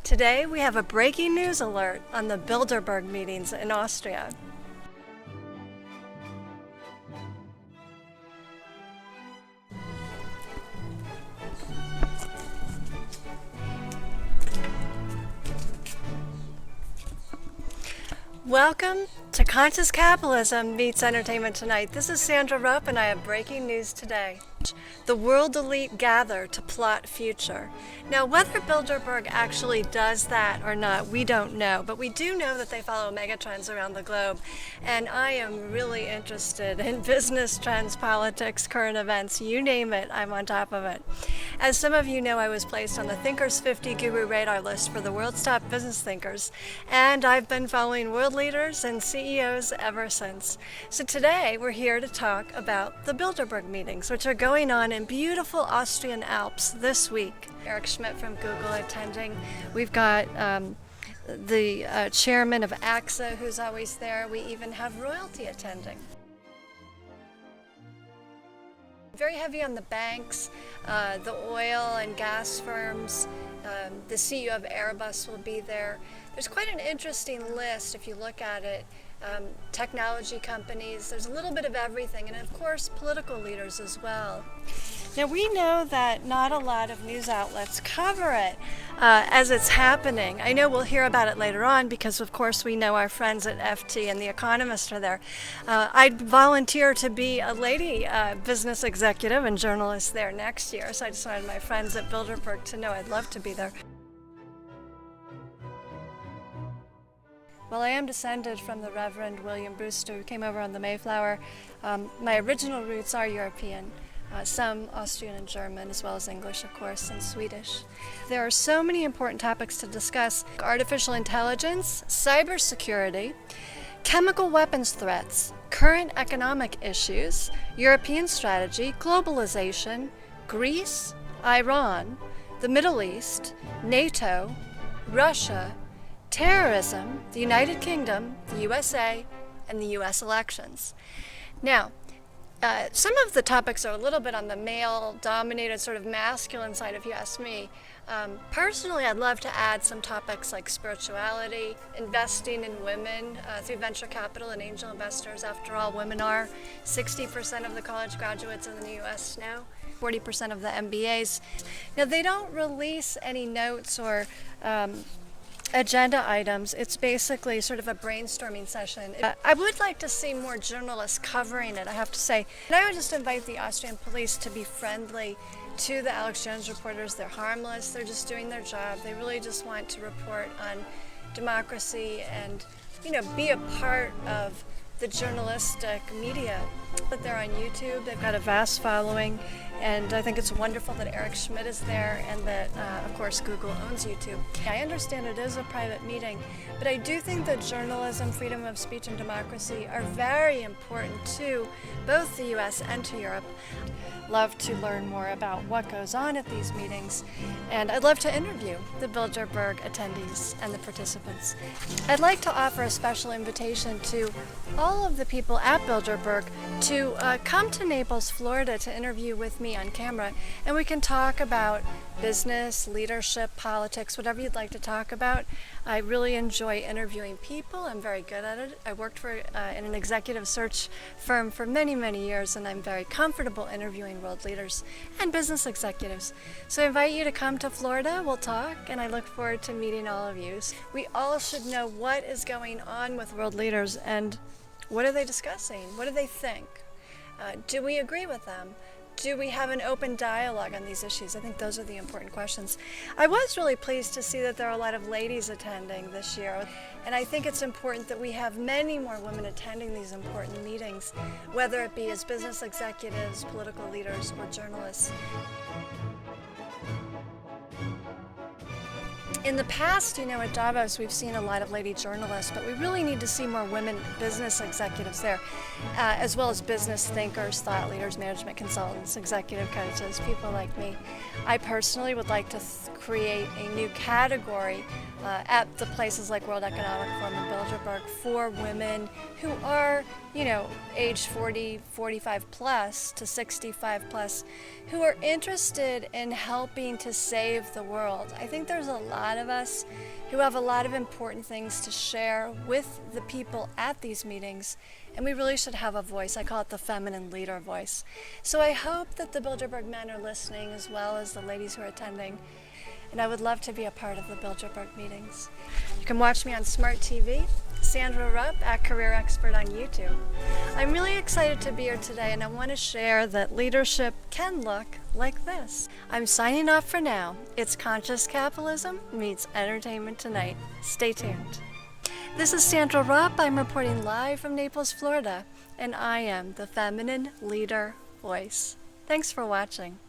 Today we have a breaking news alert on the Bilderberg meetings in Austria. Welcome to Conscious Capitalism Meets Entertainment Tonight. This is Sandra Rupp and I have breaking news today. The world elite gather to plot future. Now, whether Bilderberg actually does that or not, we don't know, but we do know that they follow megatrends around the globe, and I am really interested in business trends, politics, current events, you name it, I'm on top of it. As some of you know, I was placed on the Thinkers 50 Guru radar list for the world's top business thinkers, and I've been following world leaders and CEOs ever since. So today, we're here to talk about the Bilderberg meetings, which are going on in beautiful Austrian Alps this week. Eric Schmidt from Google attending. We've got the chairman of AXA who's always there. We even have royalty attending. Very heavy on the banks, the oil and gas firms. The CEO of Airbus will be there. There's quite an interesting list if you look at it. Technology companies, there's a little bit of everything, and of course political leaders as well. Now we know that not a lot of news outlets cover it as it's happening. I know we'll hear about it later on because of course we know our friends at FT and The Economist are there. I'd volunteer to be a lady business executive and journalist there next year, so I just wanted my friends at Bilderberg to know I'd love to be there. Well, I am descended from the Reverend William Brewster, who came over on the Mayflower. My original roots are European, some Austrian and German, as well as English, of course, and Swedish. There are so many important topics to discuss: artificial intelligence, cybersecurity, chemical weapons threats, current economic issues, European strategy, globalization, Greece, Iran, the Middle East, NATO, Russia, terrorism, the United Kingdom, the USA, and the US elections. Now, some of the topics are a little bit on the male-dominated, sort of masculine side, if you ask me. Personally, I'd love to add some topics like spirituality, investing in women through venture capital and angel investors. After all, women are 60% of the college graduates in the US now, 40% of the MBAs. Now, they don't release any notes or agenda items. It's basically sort of a brainstorming session. I would like to see more journalists covering it, I have to say. And I would just invite the Austrian police to be friendly to the Alex Jones reporters. They're harmless, they're just doing their job. They really just want to report on democracy and, be a part of the journalistic media. But they're on YouTube, they've got a vast following, and I think it's wonderful that Eric Schmidt is there and that, of course, Google owns YouTube. I understand it is a private meeting, but I do think that journalism, freedom of speech, and democracy are very important to both the US and to Europe. Love to learn more about what goes on at these meetings, and I'd love to interview the Bilderberg attendees and the participants. I'd like to offer a special invitation to all of the people at Bilderberg to come to Naples, Florida to interview with me on camera, and we can talk about business, leadership, politics, whatever you'd like to talk about. I really enjoy interviewing people. I'm very good at it. I worked in an executive search firm for many, many years, and I'm very comfortable interviewing world leaders and business executives. So I invite you to come to Florida. We'll talk, and I look forward to meeting all of you. We all should know what is going on with world leaders and what are they discussing? What do they think? Do we agree with them? Do we have an open dialogue on these issues? I think those are the important questions. I was really pleased to see that there are a lot of ladies attending this year, and I think it's important that we have many more women attending these important meetings, whether it be as business executives, political leaders, or journalists. In the past, at Davos, we've seen a lot of lady journalists, but we really need to see more women business executives there, as well as business thinkers, thought leaders, management consultants, executive coaches, people like me. I personally would like to create a new category at the places like World Economic Forum and Bilderberg for women who are, age 40, 45 plus to 65 plus, who are interested in helping to save the world. I think there's a lot of us who have a lot of important things to share with the people at these meetings, and we really should have a voice. I call it the feminine leader voice. So I hope that the Bilderberg men are listening as well as the ladies who are attending. And I would love to be a part of the Bilderberg meetings. You can watch me on Smart TV, Sandra Rupp at Career Expert on YouTube. I'm really excited to be here today, and I want to share that leadership can look like this. I'm signing off for now. It's Conscious Capitalism meets Entertainment Tonight. Stay tuned. This is Sandra Rupp. I'm reporting live from Naples, Florida, and I am the feminine leader voice. Thanks for watching.